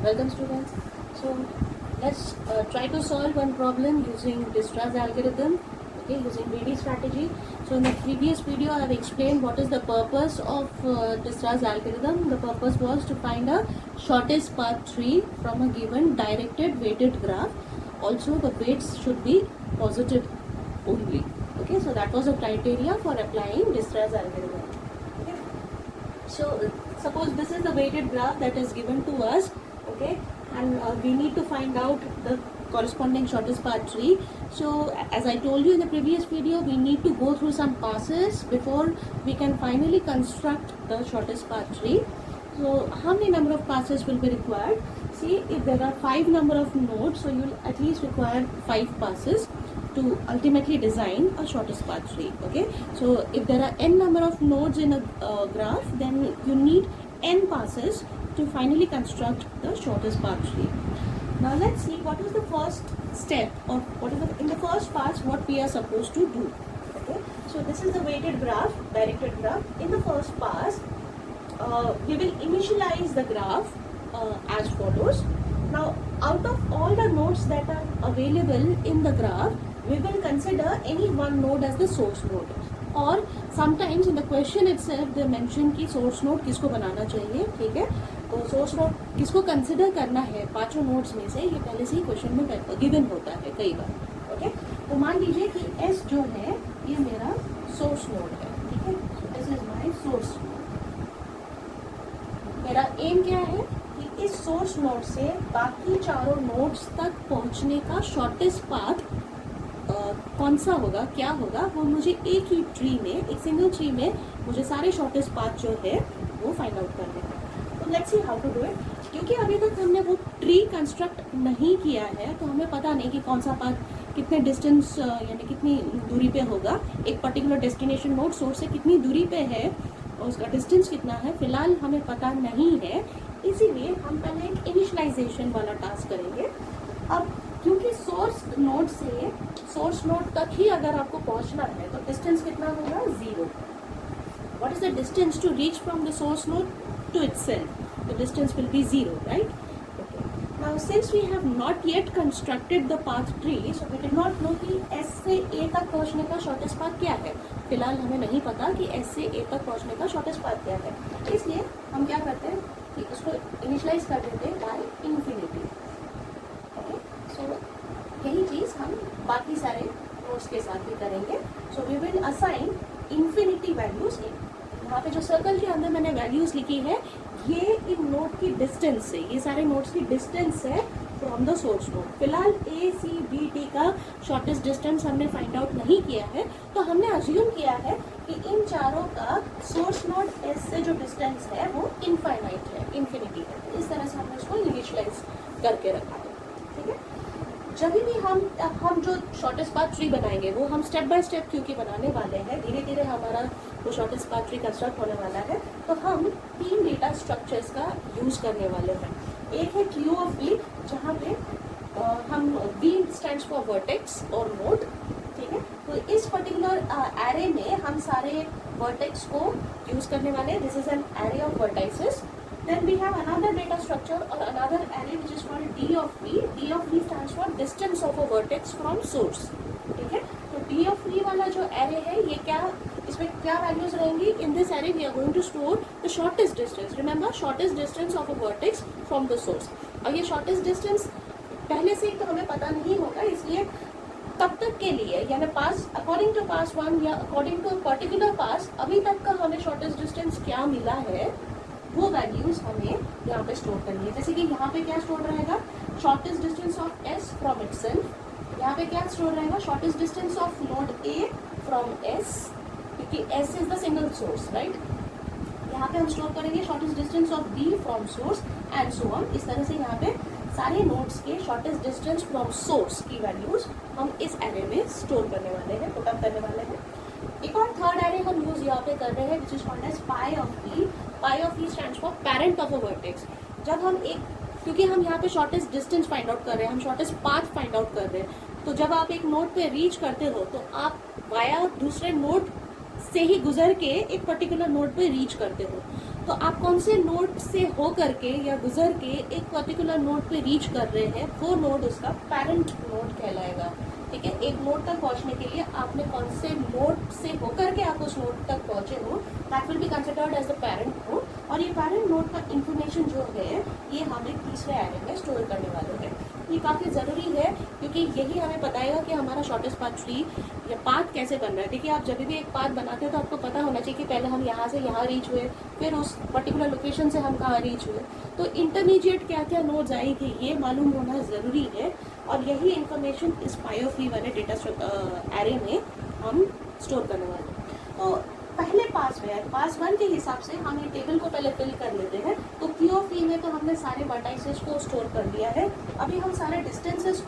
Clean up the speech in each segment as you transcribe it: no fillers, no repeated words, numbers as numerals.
Welcome students. So let's try to solve one problem using Distress algorithm, okay, using BD strategy. So in the previous video I have explained what is the purpose of Distress algorithm. The purpose was to find a shortest path tree from a given directed weighted graph. Also the weights should be positive only. Okay, so that was a criteria for applying Distress algorithm. Okay. So suppose this is the weighted graph that is given to us. Okay, and we need to find out the corresponding shortest path tree. So as I told you in the previous video, we need to go through some passes before we can finally construct the shortest path tree. So how many number of passes will be required? See, if there are 5 number of nodes, so you will at least require 5 passes to ultimately design a shortest path tree. Okay, so if there are n number of nodes in a graph, then you need n passes to finally construct the shortest path tree. Now let's see what is the first step, or what is in the first pass what we are supposed to do. Okay, so this is the weighted graph, directed graph. In the first pass, we will initialize the graph as follows. Now out of all the nodes that are available in the graph, we will consider any one node as the source node. और sometimes in the question itself they mention कि source node किसको बनाना चाहिए. ठीक है, तो source node किसको consider करना है 5 nodes में से, ये पहले से ही question में given होता है कई बार. ओके, तो मान लीजिए कि S जो है ये मेरा source node है. ठीक है, this is my source node. मेरा aim क्या है कि इस source node से बाकी चारों nodes तक पहुंचने का shortest path कौन सा होगा, क्या होगा, वो मुझे एक ही ट्री में, एक सिंगल ट्री में मुझे सारे शॉर्टेस्ट पाथ जो है वो फाइंड आउट करने हैं. तो let's see how to do it. क्योंकि अभी तक हमने वो ट्री कंस्ट्रक्ट नहीं किया है, तो हमें पता नहीं कि कौन सा पाथ कितने डिस्टेंस यानी कितनी दूरी पे होगा. एक पर्टिकुलर डेस्टिनेशन नोड सोर्स से कितनी दूरी पे है और उसका डिस्टेंस कितना है, फिलहाल हमें पता नहीं है. इसीलिए हम पहले एक इनिशियलाइजेशन वाला टास्क करेंगे. अब क्योंकि सोर्स नोड से सोर्स नोड तक ही अगर आपको पहुंचना है तो डिस्टेंस कितना होगा, 0. What is the distance to reach from the source node to itself? The distance will be 0, right? Okay, now since we have not yet constructed the path tree, so we did not know कि S से A तक पहुंचने का shortest path क्या है. फिलहाल हमें नहीं पता कि एस से ए तक पहुंचने का शॉर्टेस्ट पाथ क्या है. इसलिए हम क्या करते हैं कि उसको इनिशियलाइज कर देते हैं बाय इन्फिनिटी. यही चीज हम बाकी सारे नोड्स के साथ भी करेंगे. So we will assign infinity values. यहाँ पे जो सर्कल के अंदर मैंने वैल्यूज लिखी है, ये इन नोड की डिस्टेंस से, ये सारे नोड्स की डिस्टेंस है फ्रॉम द सोर्स नोड. फिलहाल ए सी बी डी का शॉर्टेस्ट डिस्टेंस हमने फाइंड आउट नहीं किया है, तो हमने अज्यूम किया है कि इन चारों का सोर्स नोड एस से जो डिस्टेंस है वो इनफाइनाइट है, इन्फिनिटी है. इस तरह से हमने उसको इनिशियलाइज करके रखा है. ठीक है, जब भी हम जो शॉर्टेस्ट पाथ ट्री बनाएंगे वो हम स्टेप बाय स्टेप क्योंकि बनाने वाले हैं, धीरे धीरे हमारा वो शॉर्टेस्ट पाथ ट्री कंस्ट्रक्ट होने वाला है, तो हम 3 डेटा स्ट्रक्चर्स का यूज करने वाले हैं. एक है क्यू ऑफ वी, जहाँ पे हम वी स्टैंड्स फॉर वर्टेक्स और नोड. ठीक है, तो इस पर्टिकुलर एरे में हम सारे वर्टेक्स को यूज करने वाले हैं. This is an array of vertices. Then we have another data structure or another array which is called D of V. D of V stands for distance of a vertex from source. ठीक है, तो D of V वाला जो array है, ये क्या, इसमें क्या values रहेंगी? In this array we are going to store the shortest distance. Remember, shortest distance of a vertex from the source. और ये shortest distance पहले से ही तो हमें पता नहीं होगा, इसलिए तब तक के लिए यानी पास अकॉर्डिंग टू पास 1 या अकॉर्डिंग टू पर्टिकुलर पास अभी तक का हमें शॉर्टेस्ट डिस्टेंस क्या मिला है, वो वैल्यूज हमें यहाँ पे स्टोर करनी है. जैसे कि यहाँ पे क्या स्टोर रहेगा, shortest distance of S from itself. यहाँ पे क्या स्टोर रहेगा, shortest distance of node A from S, क्योंकि S is the single source, right? यहाँ पे हम स्टोर करेंगे shortest distance of B from source and so on. इस तरह से यहाँ पे सारे नोड्स के शॉर्टेस्ट डिस्टेंस फ्रॉम सोर्स की वैल्यूज हम इस एरे में स्टोर करने वाले हैं, पुट अप करने वाले हैं. एक और थर्ड एरे हम यूज यहाँ पे कर रहे हैं which is called as pi of e. Pi of e stands for parent of a vertex. जब हम एक, क्योंकि हम यहाँ पे शॉर्टेस्ट डिस्टेंस फाइंड आउट कर रहे हैं, हम शॉर्टेस्ट पाथ फाइंड आउट कर रहे हैं, तो जब आप एक नोड पे रीच करते हो तो आप वाया दूसरे नोड से ही गुजर के एक पर्टिकुलर नोड पे रीच करते हो। तो आप कौन से नोड से हो करके या गुजर के एक पर्टिकुलर नोड पे रीच कर रहे हैं, वो नोड उसका पेरेंट नोड कहलाएगा। ठीक है, एक नोड तक पहुंचने के लिए आपने कौन से नोड से होकर के आप उस नोड तक पहुंचे हो, that will be considered as the parent node. और ये पेरेंट नोड का इंफॉर्मेशन जो है ये हम एक तीसरे एरे में स्टोर करने वाले हैं। ये काफ़ी ज़रूरी है क्योंकि यही हमें बताएगा कि हमारा शॉर्टेस्ट पाथ ट्री या पाथ कैसे बन रहा है। देखिए, आप जब भी एक पाथ बनाते हो तो आपको पता होना चाहिए कि पहले हम यहाँ से यहाँ रीच हुए, फिर उस पर्टिकुलर लोकेशन से हम कहाँ रीच हुए, तो इंटरमीडिएट क्या क्या नोड्स आई थी ये मालूम होना ज़रूरी है। और यही इंफॉर्मेशन इस PyOf वाले डेटा एरे में हम स्टोर करने वाले हैं। तो पहले पास वन के हिसाब से हम ये टेबल को पहले फिल कर लेते हैं। तो P में तो हमने सारे वर्टाइसेस को स्टोर कर दिया है। अभी हम सारे डिस्टेंसेस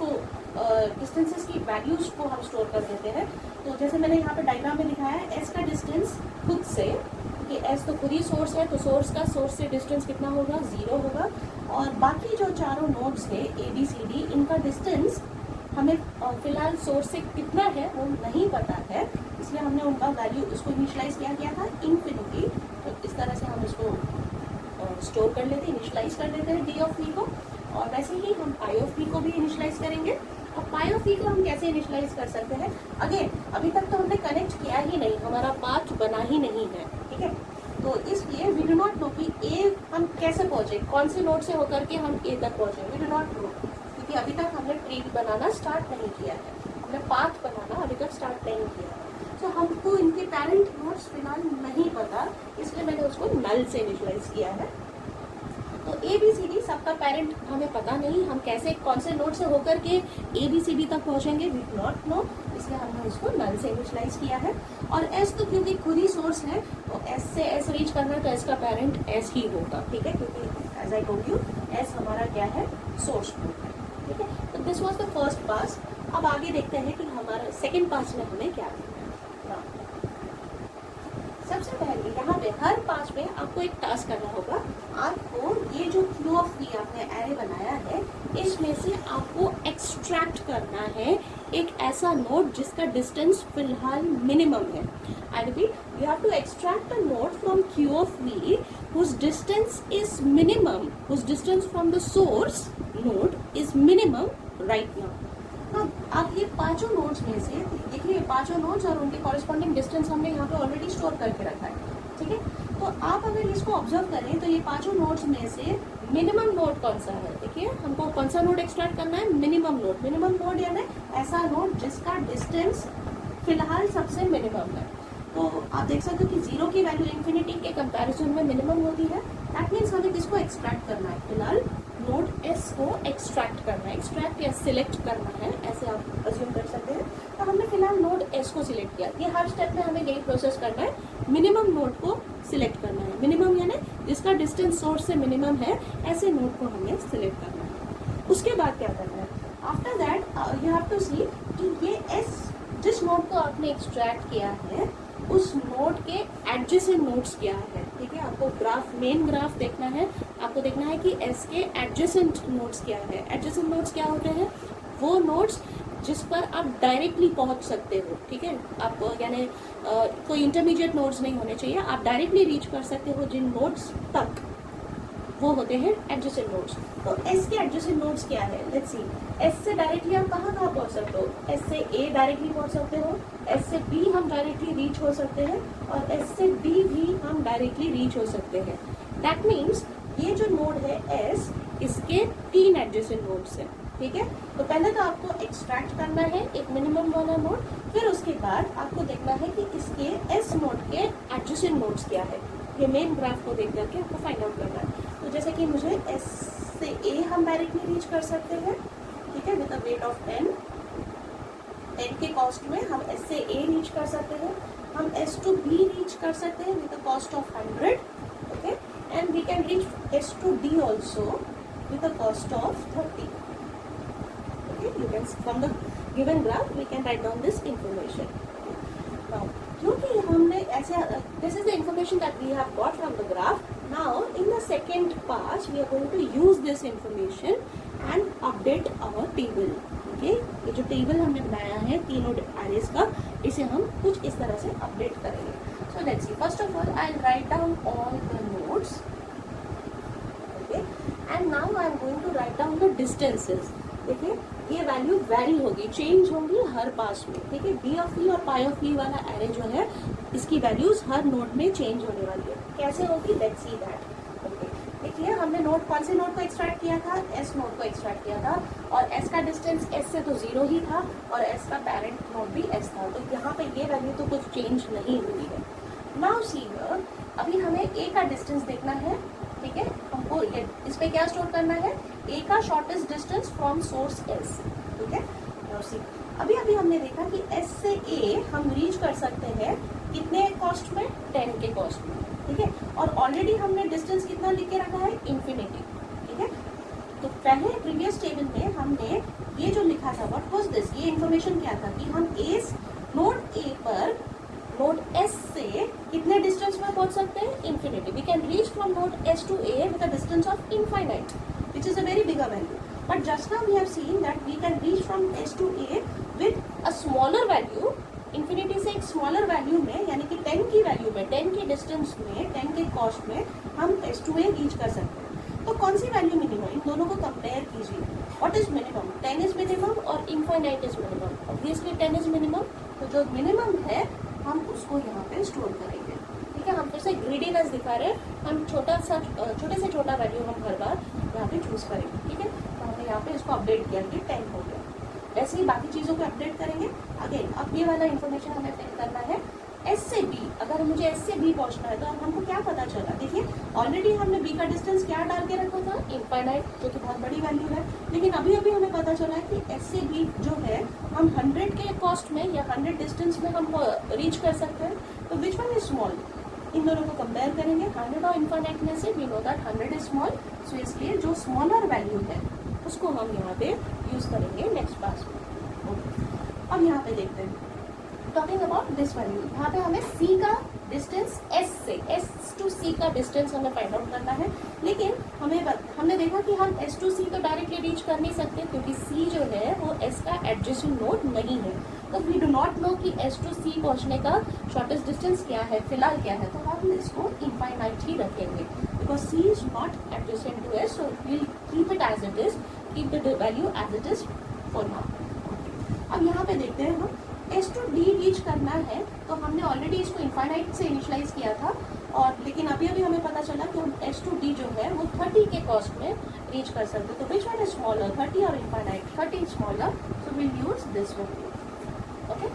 की वैल्यूज को हम स्टोर कर देते हैं। तो जैसे मैंने यहाँ पे डायग्राम में दिखाया है, S का डिस्टेंस खुद से, क्योंकि S तो खुद ही सोर्स है, तो सोर्स से डिस्टेंस कितना होगा, 0 होगा। और बाकी जो चारों नोड्स है ABCD, इनका डिस्टेंस हमें फिलहाल सोर्स से कितना है वो नहीं पता है, इसलिए हमने उनका वैल्यू उसको इनिशियलाइज किया गया था इन्फिनिटी। तो इस तरह से हम इसको स्टोर कर लेते हैं, इनिशियलाइज कर देते हैं D को। और वैसे ही हम PyOf को भी इनिशियलाइज करेंगे। और PyOf को हम कैसे इनिशियलाइज कर सकते हैं, अगेन अभी तक तो हमने कनेक्ट किया ही नहीं, हमारा पाथ बना ही नहीं है। ठीक है, तो इसलिए वी डू नॉट नो कि ए हम कैसे पहुंचे, कौन से नोड से होकर के हम ए तक पहुंचे, वी डू नॉट नो, क्योंकि अभी तक हमने ट्री बनाना स्टार्ट नहीं किया है, हमने पाथ बनाना अभी तक स्टार्ट नहीं किया है। तो हमको इनके पेरेंट नोड्स फिलहाल नहीं पता, इसलिए मैंने उसको नल से इनिशियलाइज किया है। तो ABCD सबका पेरेंट हमें पता नहीं, हम कैसे कौन से नोड से होकर के ABCD तक पहुंचेंगे, वी डू नॉट नो, इसलिए हमने उसको नल से इनिशियलाइज किया है। और S तो क्योंकि खुद ही सोर्स है, तो S से S रीच करना है तो S का पेरेंट S ही होगा। ठीक है, क्योंकि as I told you S हमारा क्या है, सोर्स नोड है। ठीक है, तो this was the first pass. अब आगे देखते हैं कि हमारा सेकेंड पास में हमें क्या करना है। सबसे पहले यहाँ पे हर पास में आपको एक टास्क करना होगा। आपको ये जो Q आपने एरे बनाया है, इसमें से आपको एक्सट्रैक्ट करना है एक ऐसा नोड जिसका डिस्टेंस फिलहाल मिनिमम है। I repeat, you have to extract a node from Q whose distance is minimum, whose distance from the source node is minimum right now. अब ये पांचों नोड्स में से देखिए, पांचों नोड्स और उनके कॉरेस्पॉन्डिंग डिस्टेंस हमने यहाँ पे ऑलरेडी स्टोर करके रखा है। ठीक है, तो आप अगर इसको ऑब्जर्व करें तो ये पांचों नोड्स में से मिनिमम नोड कौन सा है, देखिए हमको कौन सा नोड एक्सट्रैक्ट करना है, मिनिमम नोड। मिनिमम नोड यानी ऐसा नोड जिसका डिस्टेंस फिलहाल सबसे मिनिमम है। तो आप देख सकते हो कि 0 की वैल्यू इन्फिनिटी के कंपैरिजन में मिनिमम होती है। दैट मीन्स हमें किसको एक्सट्रैक्ट करना है, फिलहाल नोड S को एक्सट्रैक्ट करना है, एक्सट्रैक्ट या सिलेक्ट करना है, ऐसे आप अज्यूम कर सकते हैं। तो हमने फिलहाल नोड S को सिलेक्ट किया। ये हर स्टेप में हमें यही प्रोसेस करना है, मिनिमम नोड को सिलेक्ट करना है। मिनिमम यानी जिसका डिस्टेंस सोर्स से मिनिमम है, ऐसे नोड को हमें सिलेक्ट करना है। उसके बाद क्या करना है, after that you have to see कि ये S जिस नोड को आपने एक्सट्रैक्ट किया है उस नोड के एडजेसेंट नोड्स क्या है। ठीक है, आपको ग्राफ, मेन ग्राफ देखना है, आपको देखना है कि S के एडजेसेंट नोड्स क्या है। एडजेसेंट नोड्स क्या होते हैं, वो नोड्स जिस पर आप डायरेक्टली पहुंच सकते हो। ठीक है, आप यानी कोई इंटरमीडिएट नोड्स नहीं होने चाहिए, आप डायरेक्टली रीच कर सकते हो जिन नोड्स तक, वो होते हैं एडजेसेंट नोड्स। तो S के एडजेसेंट नोड्स क्या है, लेट्स सी। S से डायरेक्टली आप कहाँ पहुँच सकते हो, S से A डायरेक्टली पहुँच सकते हो, S से B हम डायरेक्टली रीच हो सकते हैं, और S से D भी हम डायरेक्टली रीच हो सकते हैं। दैट मीन्स ये जो नोड है S, इसके 3 एडजेसेंट नोड्स हैं। ठीक है, तो पहले तो आपको एक्सट्रैक्ट करना है एक मिनिमम वाला नोड, फिर उसके बाद आपको देखना है कि इसके S नोड के एडजेसेंट नोड्स क्या है। ये मेन ग्राफ को देख करके आपको फाइंड आउट करना है। तो जैसे कि मुझे S से A हम डायरेक्टली रीच कर सकते हैं। ठीक है, विद अ वेट ऑफ 10 के कॉस्ट में हम S से A रीच कर सकते हैं। हम S to B रीच कर सकते हैं with a cost of 100। Okay, and we can reach S to D also with a cost of 30। Okay, you can from the given graph we can write down this information. Now क्योंकि हमने ऐसे, this is the information that we have got from the graph. Now in the second pass we are going to use this information and update our table. के ये जो table हमने बनाया है तीनों एरेज का, इसे हम कुछ इस तरह से अपडेट करेंगे. So let's see. First of all I will write down all the nodes. Okay, and now I am going to write down the distances. देखिए ये वैल्यू वेरी होगी, चेंज होंगी हर पास में. ठीक है, बी ऑफ ई और पाई ऑफ ई वाला एरे जो है इसकी वैल्यूज हर नोड में चेंज होने वाली है. कैसे होगी, लेट्स सी दैट. ओके, देखिए हमने नोड, कौन से नोड को एक्सट्रैक्ट किया था, एस नोड को एक्सट्रैक्ट किया था, और एस का डिस्टेंस एस से तो 0 ही था और एस का पेरेंट नोड भी एस था. तो यहाँ पे ये वैल्यू तो कुछ चेंज नहीं हुई है. नाउ सी हियर, अभी हमें ए का डिस्टेंस देखना है. ठीक है, हमको ये इस पे क्या स्टोर करना है, ए का shortest distance from source S. ठीक है, नाउ सी, अभी अभी हमने देखा कि एस से ए हम रीच कर सकते हैं कितने कॉस्ट में, 10 के कॉस्ट में. ठीक है, और ऑलरेडी हमने डिस्टेंस कितना लिख के रखा है, इन्फिनिटी. ठीक है, तो पहले प्रीवियस टेबल में हमने ये जो लिखा था, व्हाट वाज दिस, ये इन्फॉर्मेशन क्या था कि हम नोड ए पर नोड एस से कितने डिस्टेंस में पहुंच सकते हैं, infinity. We can reach from node S to A with a distance of infinite, which is a very bigger value. But just now we have seen that we can reach from S to A with a smaller value. Infinity से एक smaller value में, यानी कि 10 की value में, 10 की distance में, 10 के कॉस्ट में हम S to A रीच कर सकते हैं. तो कौन सी वैल्यू मिनिमम, इन दोनों को कंपेयर कीजिए. What is minimum, 10 is minimum और infinite is minimum. Obviously 10 is minimum, तो जो मिनिमम है हम उसको यहाँ पे स्टोर करेंगे. ठीक है, हम फिर से ग्रीडीनेस दिखा रहे हैं, हम छोटे से छोटा वैल्यू हम हर बार यहाँ पे चूज करेंगे. ठीक है, तो हमने यहाँ पे इसको अपडेट किया कि 10 हो गया. वैसे ही बाकी चीज़ों को अपडेट करेंगे. अगेन अब ये वाला इन्फॉर्मेशन हमें फिल करना है. एस से बी, अगर मुझे एस से बी पहुंचना है तो हमको क्या पता चला, देखिए ऑलरेडी हमने बी का डिस्टेंस क्या डाल के रखा था, इनफाइनाइट, जो कि बहुत बड़ी वैल्यू है. लेकिन अभी अभी हमें पता चला है कि एस से बी जो है हम 100 के कॉस्ट में या 100 डिस्टेंस में हम रीच कर सकते हैं. तो विच वन इज स्मॉल, इन दोनों को कंपेयर करेंगे. 100 और इनफाइनाइट में से we know that 100 is small, so इसलिए जो स्मॉलर वैल्यू है उसको हम यहाँ पे यूज करेंगे नेक्स्ट पास में. अब यहाँ पे देखते हैं, टॉकिंग अबाउट दिस वैल्यू, यहाँ पे हमें C का डिस्टेंस S से, S to C का डिस्टेंस हमें फाइंड आउट करना है. लेकिन हमने देखा कि हम S to C तो डायरेक्टली रीच कर नहीं सकते क्योंकि C जो है वो S का एडजेसेंट नोड नहीं है. तो वी डू नॉट नो कि S to C पहुंचने का शॉर्टेस्ट डिस्टेंस क्या है, फिलहाल क्या है. तो हम इसको इनफाइनाइट ही रखेंगे because C is not adjacent to S, so we'll keep it as it is, keep the value as it is for now. अब यहाँ पे देखते हैं, हम S to D रीच करना है तो हमने ऑलरेडी इसको इनफाइनाइट से इनिशियलाइज किया था, और लेकिन अभी अभी हमें पता चला कि हम S to D जो है वो 30 के कॉस्ट में रीच कर सकते हैं. तो विच वन इज स्मॉलर, 30 और infinite, 30 smaller, so will use this value. Okay,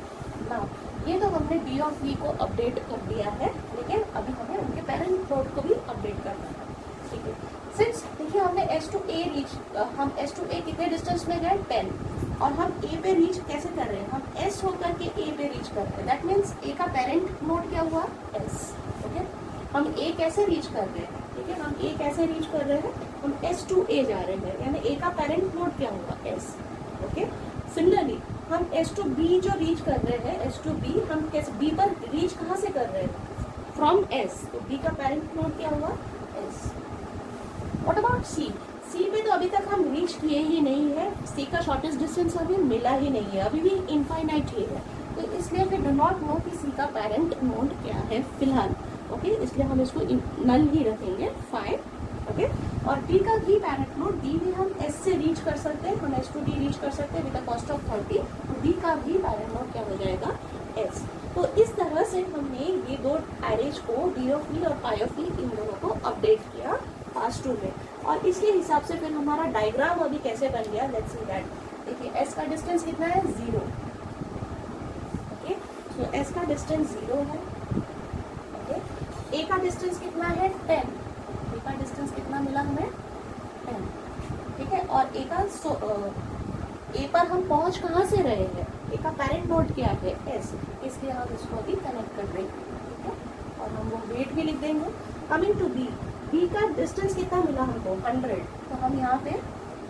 now ये तो हमने B ऑफ E को अपडेट कर दिया है, लेकिन अभी हमें उनके पेरेंट नोड को भी अपडेट करना है. ठीक है, सिंस देखिए हमने S to A रीच, हम S to A कितने डिस्टेंस में गए, 10, और हम A पे रीच कैसे कर रहे हैं, हम S होकर के A पे रीच कर रहे हैं. दैट मीन्स A का पेरेंट नोड क्या हुआ, S. ओके, हम A कैसे रीच कर रहे हैं, ठीक है, हम A कैसे रीच कर रहे हैं, हम S to A जा रहे हैं, यानी A का पेरेंट नोड क्या हुआ, S. ओके, सिमिलरली हम S to B जो रीच कर रहे हैं, S to B, हम कैसे B पर रीच कहाँ से कर रहे हैं, फ्रॉम S. तो B का पेरेंट नोड क्या हुआ, S. व्हाट अबाउट C पे तो अभी तक हम रीच किए ही नहीं है. C का शॉर्टेस्ट डिस्टेंस अभी मिला ही नहीं है, अभी भी इनफाइनाइट ही है. तो इसलिए वी डू नॉट नो कि C का पेरेंट नोड क्या है फिलहाल. ओके, इसलिए हम इसको नल ही रखेंगे, फाइन. ओके, और D का भी पेरेंट नोड, D भी हम S से रीच कर सकते हैं, हम S to D रीच कर सकते हैं विद द कॉस्ट ऑफ 30. तो D का भी पेरेंट नोड क्या हो जाएगा, S. तो इस तरह से हमने ये दो एरेज को, B ऑफ E और पाई ऑफ E, इन दोनों को अपडेट किया पास 2 में. और इसके हिसाब से फिर हमारा डायग्राम अभी कैसे बन गया, लेट्स सी दैट. देखिए S का डिस्टेंस कितना है, 0. ओके, सो S का डिस्टेंस 0 है. ओके, A का डिस्टेंस कितना है, 10. A का डिस्टेंस कितना मिला हमें, 10. ठीक है, और A पर हम पहुंच कहाँ से रहे हैं, A का पेरेंट नोड क्या है, S. इसलिए हम इसको अभी कनेक्ट कर देंगे. ठीक है, और हम वो वेट भी लिख देंगे. कमिंग टू B का डिस्टेंस कितना मिला हमको, 100. तो हम यहाँ पे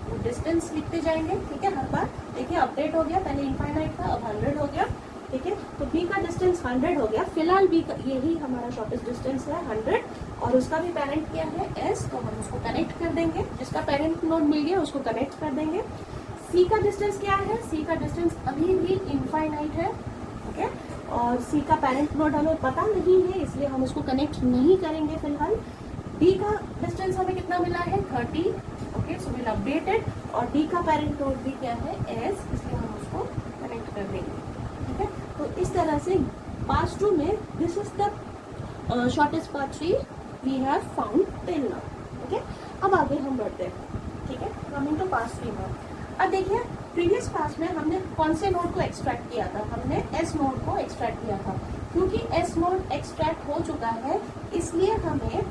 वो डिस्टेंस लिखते जाएंगे. ठीक है, हर बार देखिए अपडेट हो गया, पहले इनफाइनाइट था, अब 100 हो गया. ठीक है, तो B का डिस्टेंस 100 हो गया. फिलहाल B का यही हमारा शॉर्टेस्ट डिस्टेंस है, 100, और उसका भी पेरेंट क्या है, S. तो हम उसको कनेक्ट कर देंगे, जिसका पेरेंट नोड मिल गया उसको कनेक्ट कर देंगे. सी का डिस्टेंस क्या है, सी का डिस्टेंस अभी भी इनफाइनाइट है, ओके। और सी का पेरेंट नोड हमें पता नहीं है, इसलिए हम उसको कनेक्ट नहीं करेंगे फिलहाल। डी का डिस्टेंस हमें कितना मिला है 30, okay, so will update it. और डी का पेरेंट नोड भी क्या है एस, इसलिए हम उसको कनेक्ट कर देंगे, ठीक है। तो इस तरह से पास 2 में this is the shortest path tree we have found till now, okay. अब आगे हम बढ़ते हैं, ठीक है, कमिंग टू पास 3 नाउ। अब देखिए प्रीवियस पास में हमने कौन से नोड को एक्सट्रैक्ट किया था, हमने एस नोड को एक्सट्रैक्ट किया था। क्योंकि एस नोड एक्सट्रैक्ट हो चुका है, इसलिए हमें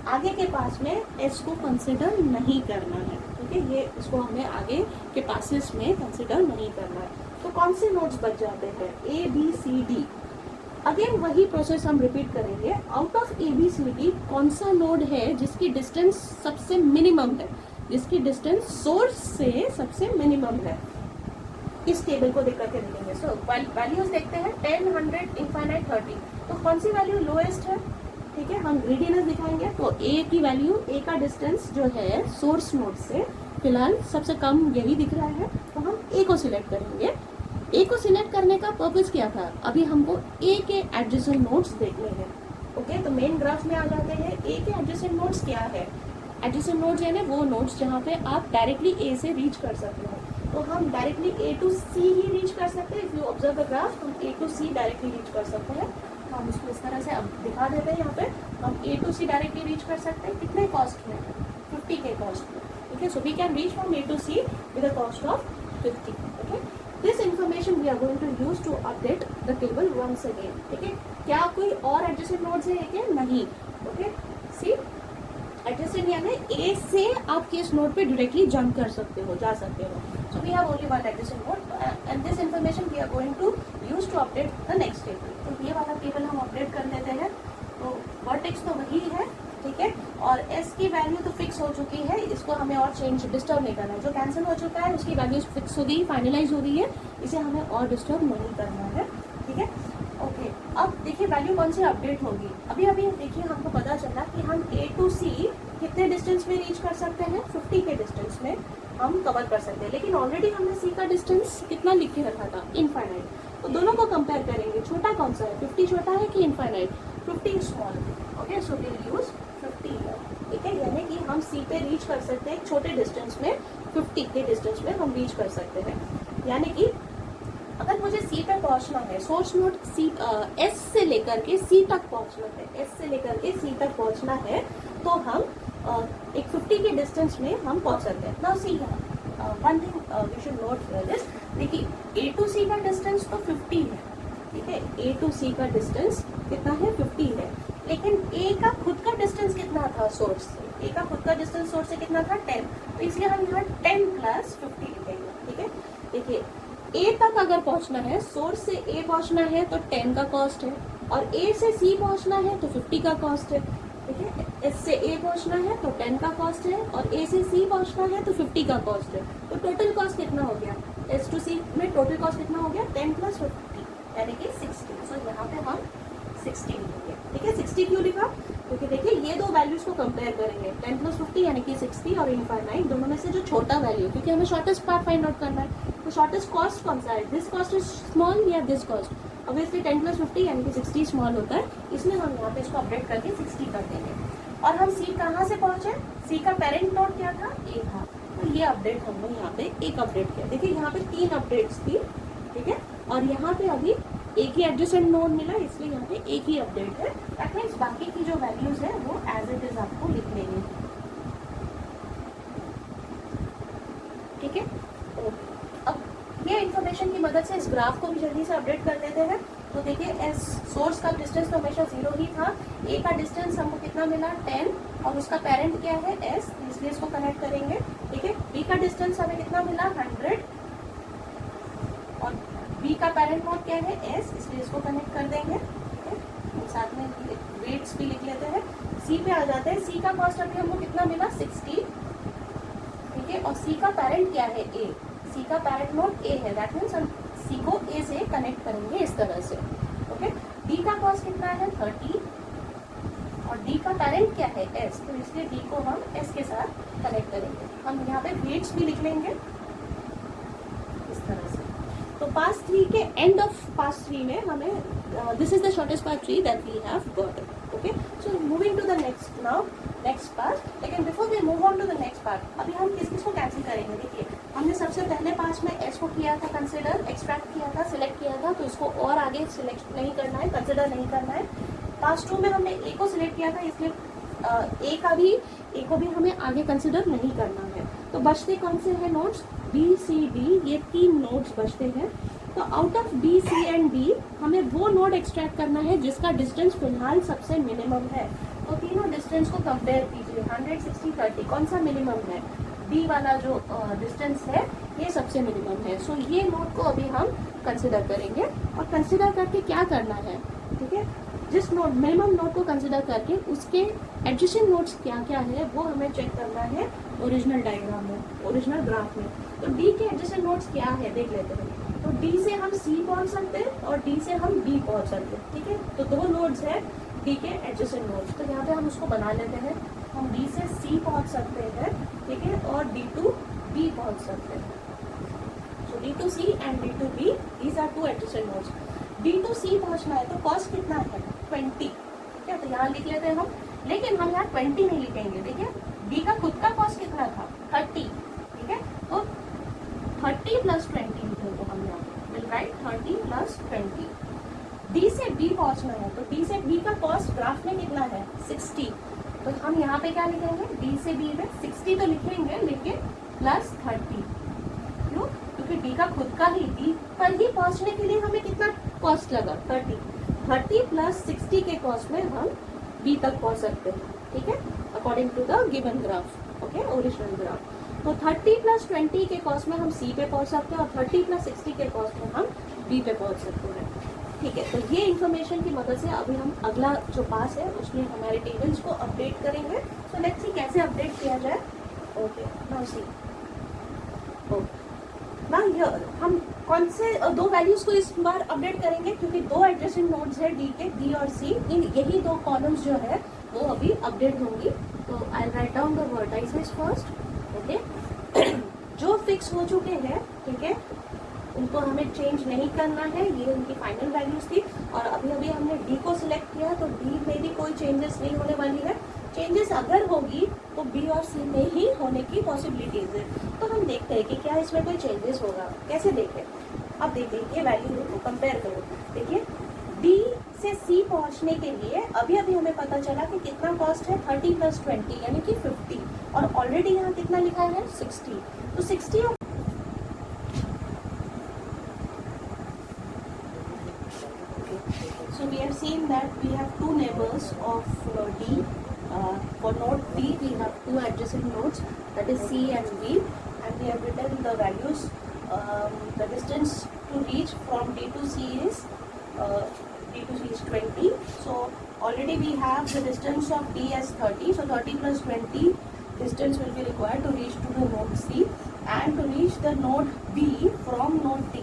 आगे के पास में एस को कंसिडर नहीं करना है, ठीक है। ये इसको हमें आगे के पासेस में कंसिडर नहीं करना है। तो कौन से नोड्स बच जाते हैं, A B C D. Again वही प्रोसेस हम रिपीट करेंगे। Out of A B C D कौन सा नोड है जिसकी डिस्टेंस सबसे मिनिमम है, जिसकी डिस्टेंस सोर्स से सबसे मिनिमम है, इस टेबल को देख करके देखेंगे। सो वैल्यूज देखते हैं 10, 100, इनफाइनाइट, 30। तो कौन सी वैल्यू लोएस्ट है, ठीक है, हम ग्रीडीनेस दिखाएंगे। तो ए की वैल्यू, ए का डिस्टेंस जो है सोर्स नोड से फिलहाल सबसे कम यही दिख रहा है, तो हम ए को सिलेक्ट करेंगे। ए को सिलेक्ट करने का पर्पस क्या था, अभी हमको ए के एडजेसेंट नोड्स देखने हैं, ओके। तो मेन ग्राफ में आ जाते हैं, ए के एडजेसेंट नोड्स क्या है। एडजेसेंट नोड्स यानी वो नोड्स जहाँ पे आप डायरेक्टली ए से रीच कर सकते हो। तो हम डायरेक्टली ए टू सी ही रीच कर सकते हैं। If you observe the graph, हम A to C directly reach कर सकते हैं। तो हम इसको इस तरह से अब दिखा देते हैं। यहाँ पे हम A to C directly reach कर सकते हैं, कितने कॉस्ट में, 50 के कॉस्ट में, ठीक है। So we can reach from A to C with a cost of 50, okay. This information we are going to use to update the table once again, ठीक है। क्या कोई और एडजेसेंट नोड्स है क्या, नहीं, ओके। सी एडजेसेंट यानी ए से आप किस नोड पे डायरेक्टली जंप कर सकते हो, जा सकते हो। So we have only one adjacent node and this information we are going to use to update the next table. तो ये वाला टेबल हम अपडेट कर देते हैं। तो वर्टेक्स तो वही है, ठीक है, और एस की वैल्यू तो फिक्स हो चुकी है, इसको हमें और चेंज डिस्टर्ब नहीं करना है। जो कैंसिल हो चुका है उसकी वैल्यू फिक्स हो गई, फाइनलाइज हो गई है, इसे हमें और डिस्टर्ब नहीं करना है, ठीक है, ओके। अब देखिए वैल्यू कौन सी अपडेट होगी। अभी अभी देखिए हमको पता चला कि हम ए टू सी कितने डिस्टेंस में रीच कर सकते हैं, 50 के डिस्टेंस में हम कवर कर सकते हैं। लेकिन ऑलरेडी हमने सी का डिस्टेंस कितना लिख के रखा था, इनफाइनाइट। तो दोनों को कंपेयर करेंगे, छोटा कौन सा है, 50 छोटा है कि infinite, 50 small, okay. So we will use 50, ठीक है। यानी कि हम सी पे रीच कर सकते हैं एक छोटे डिस्टेंस में, 50 के डिस्टेंस में हम रीच कर सकते हैं। यानी कि अगर मुझे सी तक पहुंचना है, सोर्स नोड सी एस से लेकर के सी तक पहुंचना है, एस से लेकर के सी तक पहुंचना है, तो हम एक 50 के डिस्टेंस में हम पहुंच सकते हैं। Now see one thing we should note this, देखिए ए टू सी का डिस्टेंस तो 50 है, ठीक है। ए टू सी का डिस्टेंस कितना है, 50 है। लेकिन ए का खुद का डिस्टेंस कितना था सोर्स से, ए का खुद का डिस्टेंस सोर्स से कितना था, 10। तो इसलिए हम यहाँ 10 + 50 लिखेंगे, ठीक है। देखिए ए तक अगर पहुंचना है, सोर्स से ए पहुंचना है तो 10 का कॉस्ट है, और ए से सी पहुंचना है तो 50 का कॉस्ट है, ठीक है। एस से ए पहुंचना है तो 10 का कॉस्ट है, और ए से सी पहुंचना है तो 50 का कॉस्ट है। तो टोटल कॉस्ट कितना हो गया, एस टू सी में टोटल कॉस्ट कितना हो गया, 10 + 50 यानी कि 60। सो यहाँ पे हम 60 लिखेंगे, ठीक है। 60 क्यों लिखा, क्योंकि देखिए ये दो वैल्यूज को कंपेयर करेंगे, 10 + 50 यानी कि 60 और इनफाइनाइट, दोनों में से जो छोटा वैल्यू, क्योंकि हमें शॉर्टेस्ट पाथ फाइंड आउट करना है। तो शॉर्टेस्ट कॉस्ट कौन सा है, दिस कॉस्ट इज स्मॉल या दिस कॉस्ट, ऑब्वियसली 10 + 50 यानी कि 60 स्मॉल होता है, इसलिए हम यहाँ पे इसको अपडेट करके 60 कर देंगे। और हम सी कहाँ से पहुंचे, सी का पेरेंट नोड क्या था, ए था। तो ये अपडेट हमने यहाँ पे एक अपडेट किया। देखिए यहाँ पे 3 अपडेट्स थी, ठीक है, और यहाँ पे अभी एक ही एडजेसेंट नोड मिला, इसलिए यहाँ पे एक ही अपडेट है। दैट मीन्स बाकी की जो वैल्यूज है वो एज इट इज आपको लिख लेंगे, ठीक है। अब ये इन्फॉर्मेशन की मदद से इस ग्राफ को भी जल्दी से अपडेट कर देते हैं। तो देखिए एस सोर्स का डिस्टेंस तो हमेशा 0 ही था, ए का डिस्टेंस हमको कितना मिला, 10, और उसका पेरेंट क्या है, एस, इसलिए इसको कनेक्ट करेंगे, ठीक है। बी का डिस्टेंस हमें कितना मिला, 100, और बी का पेरेंट नोड क्या है, एस, इसलिए इसको कनेक्ट कर देंगे, ठीक है। साथ में वेट्स भी लिख लेते हैं। सी पे आ जाते हैं, सी का कॉस्ट अभी हमको कितना मिला, 60, ठीक है। और सी का पेरेंट क्या है, ए, सी का पेरेंट नोड ए है, दैट मीन्स हम सी को ए से कनेक्ट करेंगे इस तरह से, ओके। डी का कॉस्ट कितना है, 30, और डी का पेरेंट क्या है, एस, तो इसलिए डी को हम एस के साथ कनेक्ट करेंगे। हम यहाँ पे वेट्स भी लिख लेंगे, पास 3 के एंड ऑफ पास 3 में हमें this is the shortest path 3 that we have got. Okay, so moving to the next now next part. लेकिन before we move on to the next part, अभी हम किस किस को कैंसिल करेंगे. देखिए, हमने सबसे पहले पास में एस को किया था कंसिडर, एक्सट्रैक्ट किया था, सिलेक्ट किया था, तो इसको और आगे सिलेक्ट नहीं करना है, कंसिडर नहीं करना है. पास 2 में हमने ए को सिलेक्ट किया था, इसलिए ए को भी हमें आगे कंसिडर नहीं करना है. तो बचते कौन से हैं नोड्स, बी सी डी, ये 3 नोड्स बचते हैं. तो out of B C and D हमें वो नोड एक्सट्रैक्ट करना है जिसका डिस्टेंस फिलहाल सबसे मिनिमम है. तो तीनों डिस्टेंस को कंपेयर कीजिए, 100, 60, 30, कौन सा मिनिमम है. बी वाला जो डिस्टेंस है ये सबसे मिनिमम है. सो ये नोड को अभी हम कंसिडर करेंगे, और कंसिडर करके क्या करना है, ठीक है, जिस नोड मिनिमम नोड को कंसिडर करके उसके एडजेसेंट नोड्स क्या क्या है वो हमें चेक करना है ओरिजिनल डायग्राम में, ओरिजिनल ग्राफ में. तो डी के एडजेसेंट नोड्स क्या है देख लेते हैं. तो डी से हम सी पहुंच सकते हैं और डी से हम बी पहुंच सकते हैं. ठीक है, तो 2 नोड्स है डी के एडजेसेंट नोड्स. तो यहाँ पे हम उसको बना लेते हैं. हम डी से सी पहुंच सकते हैं, ठीक है, और डी टू बी पहुंच सकते हैं. So D to C and D to B, these are 2 adjacent nodes. D to C पहुंचना है तो कॉस्ट कितना है, 20. ठीक है, तो यहाँ लिख लेते हैं हम. लेकिन हम यहाँ 20 नहीं लिखेंगे. देखिए, डी का खुद का कॉस्ट कितना था, 30. ठीक है, तो 30 प्लस 20 लिखेंगे हम यहाँ. Will write 30 plus 20. डी से बी पहुंचना है, तो डी से बी का कॉस्ट ग्राफ में कितना है, 60. तो हम यहाँ पे क्या लिखेंगे, डी से बी में 60 तो लिखेंगे, लेकिन प्लस 30. क्यों, क्योंकि डी का खुद का ही, डी पर ही पहुंचने के लिए हमें कितना कॉस्ट लगा, 30. 30 प्लस 60 के कॉस्ट में हम बी तक पहुंच सकते हैं. ठीक है, according to the given graph. Okay, original graph. तो 30 प्लस 20 के कॉस्ट में हम सी पे पहुंच सकते हैं, और 30 प्लस 60 के कॉस्ट में हम बी पे पहुंच सकते हैं. ठीक है, तो ये इन्फॉर्मेशन की मदद से अभी हम अगला जो पास है उसमें हमारे टेबल्स को अपडेट करेंगे. सो लेट्स सी कैसे अपडेट किया जाए. Okay, now see. नाउ हम कौन से 2 वैल्यूज को इस बार अपडेट करेंगे, क्योंकि 2 एडजेसेंट नोड्स है डी के, बी और सी. इन यही 2 कॉलम्स जो है वो अभी अपडेट होंगी. तो I write down the vertices first. Okay, जो फिक्स हो चुके हैं, ठीक है, उनको हमें चेंज नहीं करना है. ये उनकी फाइनल वैल्यूज थी, और अभी अभी हमने डी को सिलेक्ट किया, तो डी में भी कोई चेंजेस नहीं होने वाली है. चेंजेस अगर होगी तो बी और सी में ही होने की पॉसिबिलिटीज है. तो हम देखते हैं कि क्या इसमें कोई चेंजेस होगा. कैसे देखें, अब देखिए ये वैल्यू को कंपेयर करो. देखिए, डी से सी पहुंचने के लिए अभी अभी हमें पता चला कि कितना कॉस्ट है, 30 प्लस 20 यानी कि 50, और ऑलरेडी यहाँ कितना लिखा है, 60. तो 60 और so we have seen that we have 2 neighbors of D. For node D we have 2 adjacent nodes, that is C and B, and we have written the values. The distance to reach from D to C is 20. So already we have the distance of D as 30. So 30 plus 20 distance will be required to reach to the node C, and to reach the node B from node D,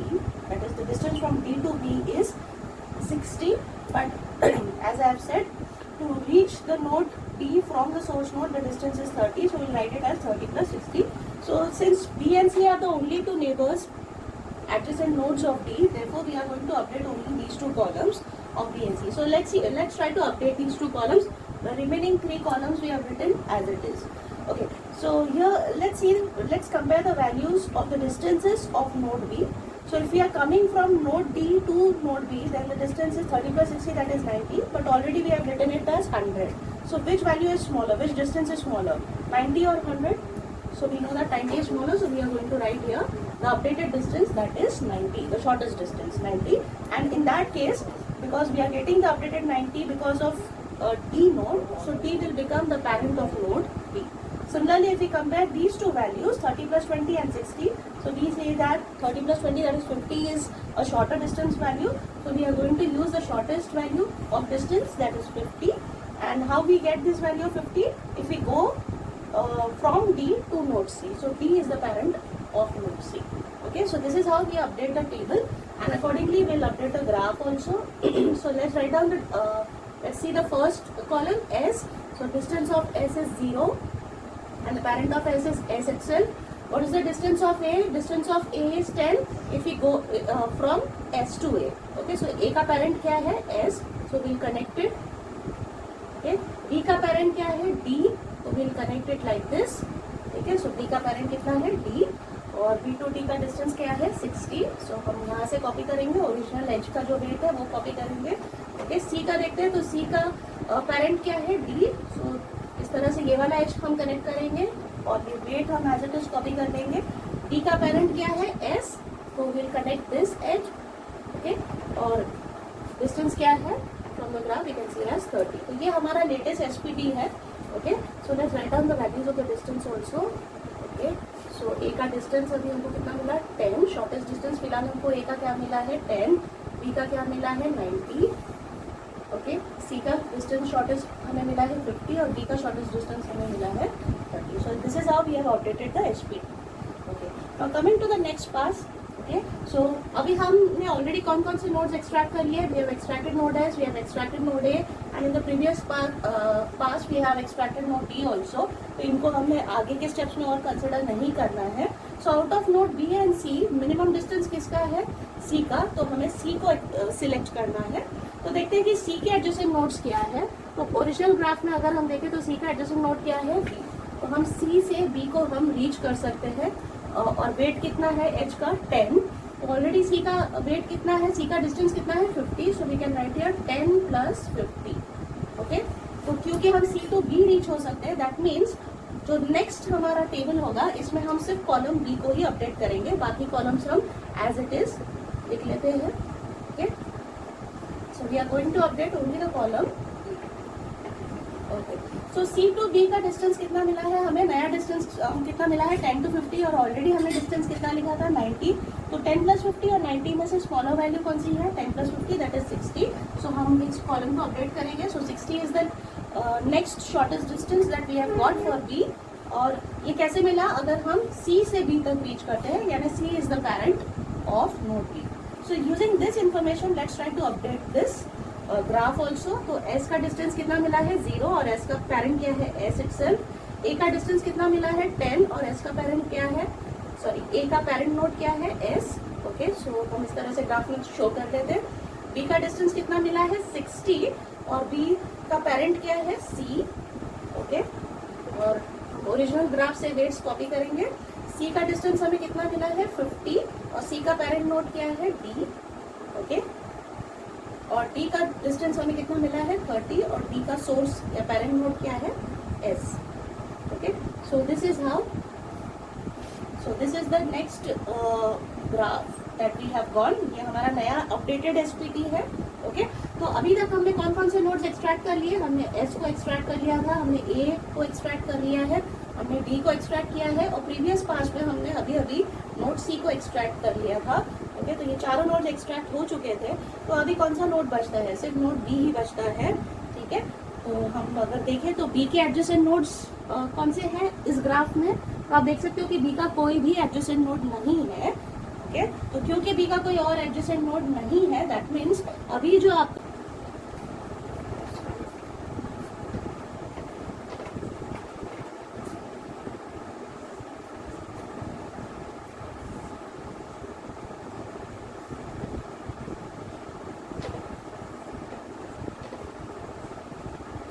that is the distance from D to B is 60. But as I have said, to reach the node B from the source node the distance is 30, so we'll write it as 30 plus 60. So since B and C are the only 2 neighbors, adjacent nodes of D, therefore we are going to update only these 2 columns of B and C. So let's try to update these 2 columns. The remaining 3 columns we have written as it is. Okay, so here let's compare the values of the distances of node B. So if we are coming from node D to node B, then the distance is 30 plus 60, that is 90, but already we have written it as 100. So which value is smaller, which distance is smaller, 90 or 100? So we know that 90 is smaller, so we are going to write here the updated distance, that is 90, the shortest distance, 90. And in that case, because we are getting the updated 90 because of D node, so D will become the parent of node B. Similarly, if we compare these 2 values, 30 plus 20 and 60, so we say that 30 plus 20, that is 50, is a shorter distance value. So we are going to use the shortest value of distance, that is 50. And how we get this value of 50? If we go from D to node C. So D is the parent of node C. Okay, so this is how we update the table, and accordingly we'll update the graph also. So let's write down the, let's see the first column, S. So distance of S is 0. And the parent of S is S itself. What is the distance of A? Distance of A is 10 if we go from S to A. Okay, so A का parent क्या है? S, so we'll connect it. Okay, B का parent क्या है? D, so we'll connect it like this. ठीक है, so B का parent कितना है? D, और B to D का distance क्या है? 60. So हम यहाँ से copy करेंगे, original edge का जो weight है वो copy करेंगे. Okay, C का देखते हैं, तो C का parent क्या है? D, so इस तरह से ये वाला एज हम कनेक्ट करेंगे और ये वेट हम एज इट इज कॉपी कर देंगे. डी का पेरेंट क्या है? एस, तो will connect this edge. Okay, और डिस्टेंस क्या है from the graph? We can see edge 30. तो ये हमारा लेटेस्ट एसपीटी है. Okay, so let's write down the values of the distance also. Okay, so A का डिस्टेंस अभी हमको कितना मिला? 10. शॉर्टेस्ट डिस्टेंस फिलहाल हमको ए का क्या मिला है? 10. बी का क्या मिला है? 90. ओके, सी का डिस्टेंस शॉर्टेस्ट हमें मिला है 50 और डी का शॉर्टेस्ट डिस्टेंस हमें मिला है 30. So this is how we have updated the SPT. Okay, now coming to the next pass. Okay, so अभी हमने ऑलरेडी कौन कौन से नोड्स एक्सट्रैक्ट कर लिए? We have extracted node S, we have extracted node A, and in the previous pass we have extracted node D also. तो इनको हमें आगे के स्टेप्स में और कंसिडर नहीं करना है. So out of node B and C minimum distance किसका है? सी का. तो हमें सी को सिलेक्ट करना है. तो देखते हैं कि सी के एडजेसेंट नोड्स क्या है. तो ओरिजिनल ग्राफ में अगर हम देखें तो सी का एडजेसेंट नोड क्या है? बी. तो हम सी से बी को हम रीच कर सकते हैं. और वेट कितना है एच का? 10. ऑलरेडी सी का वेट कितना है? सी का डिस्टेंस कितना है? 50. So we can write here 10 plus 50. Okay, तो क्योंकि हम सी टू बी रीच हो सकते हैं, दैट मीन्स जो नेक्स्ट हमारा टेबल होगा इसमें हम सिर्फ कॉलम बी को ही अपडेट करेंगे, बाकी कॉलम्स हम एज इट इज लिख लेते हैं. Okay, so we are going to update only the column. Okay, so C to B का डिस्टेंस कितना मिला है हमें? नया डिस्टेंस कितना मिला है? 10 to 50. और ऑलरेडी हमने डिस्टेंस कितना लिखा था? 90. तो 10 प्लस 50 और 90 में से स्मॉलर वैल्यू कौन सी है? 10 प्लस 50, दैट इज 60. सो हम इस कॉलम को अपडेट करेंगे. So 60 is the next shortest distance that we have got for B. और ये कैसे मिला? अगर हम C से B तक रीच करते हैं, यानी C is the parent of node B. So using this information, let's try to update this graph also. तो S का डिस्टेंस कितना मिला है? 0. और S का पेरेंट क्या है? S itself. A का डिस्टेंस कितना मिला है? 10. और S का पेरेंट क्या है? सॉरी, A का पेरेंट नोड क्या है? S. ओके, सो हम इस तरह से ग्राफ में शो कर देते हैं. B का डिस्टेंस कितना मिला है? 60. और B का पेरेंट क्या है? C. ओके, और ओरिजिनल ग्राफ से वेट्स कॉपी करेंगे. C का डिस्टेंस हमें कितना मिला है? 50. और C का पेरेंट नोड क्या है? D. ओके, और D का डिस्टेंस हमें कितना मिला है? 30. और D का सोर्स या पेरेंट नोड क्या है? S. Okay, so this is how, so this is the next graph that we have gone. ये हमारा नया अपडेटेड एसपीटी है. ओके, तो अभी तक हमने कौन कौन से नोड्स एक्सट्रैक्ट कर लिए? हमने S को एक्सट्रैक्ट कर लिया था, हमने A को एक्सट्रैक्ट कर लिया है, हमने D को एक्सट्रैक्ट किया है, और प्रीवियस पास में हमने अभी अभी नोड C को एक्सट्रैक्ट कर लिया था. ओके, तो ये चारों नोड्स एक्सट्रैक्ट हो चुके थे. तो अभी कौन सा नोड बचता है? सिर्फ नोड B ही बचता है. ठीक है, तो हम अगर देखें तो B के एडजेसेंट नोड्स कौन से हैं इस ग्राफ में? तो आप देख सकते हो कि B का कोई भी एडजेसेंट नोड नहीं है. ओके, तो क्योंकि B का कोई और एडजेसेंट नोड नहीं है, दैट मीन्स अभी जो आप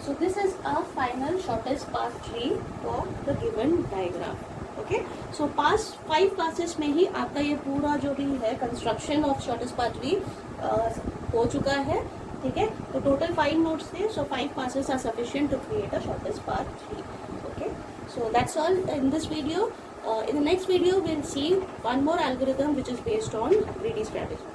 So this is our final shortest path tree for the given diagram. Okay, so past 5 classes में ही आपका ये पूरा जो भी है construction of shortest path tree हो चुका है. ठीक है, तो टोटल 5 नोड्स थे. So 5 passes are sufficient to create a shortest path tree. Okay, so that's all in this video. In the next video we'll see one more algorithm which is based on greedy strategy.